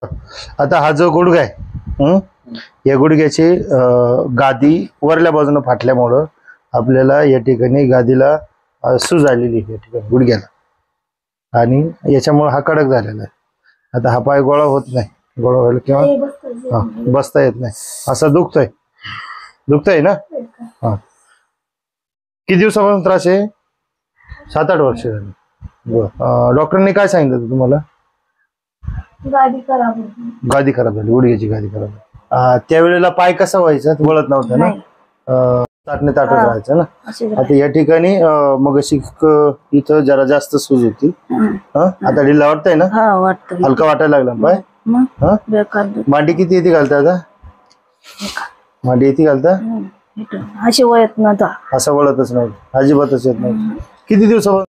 आता हा जो गुडघा आहे, या गुडघ्याची गादी वरल्या बाजूने फाटल्यामुळं आपल्याला या ठिकाणी गादीला सूज आलेली आहे या ठिकाणी गुडघ्याला, आणि याच्यामुळे हा कडक झालेला आहे. आता हा पाय गोळा होत नाही, गोळा व्हायला किंवा बसता येत नाही, असं दुखतंय ना. हा, किती दिवसापासून त्रास आहे? 7-8 वर्ष झाली. डॉक्टरांनी काय सांगितलं तुम्हाला? गादी खराब झाली, गुडघ्याची गादी खराब झाली. त्यावेळेला पाय कसा व्हायचा? वळत नव्हता ना, ताटने ताटत राहायचं ना. आता या ठिकाणी मग इथं जरा जास्त सूज होती, आता ढिला वाटतंय ना, हलका वाटायला लागला पाय. मांडी किती येते घालता? आता मांडी येते घालता? अशी वळत नव्हता, असं वळतच नव्हतं, अजिबातच येत नव्हतं. किती दिवसापासून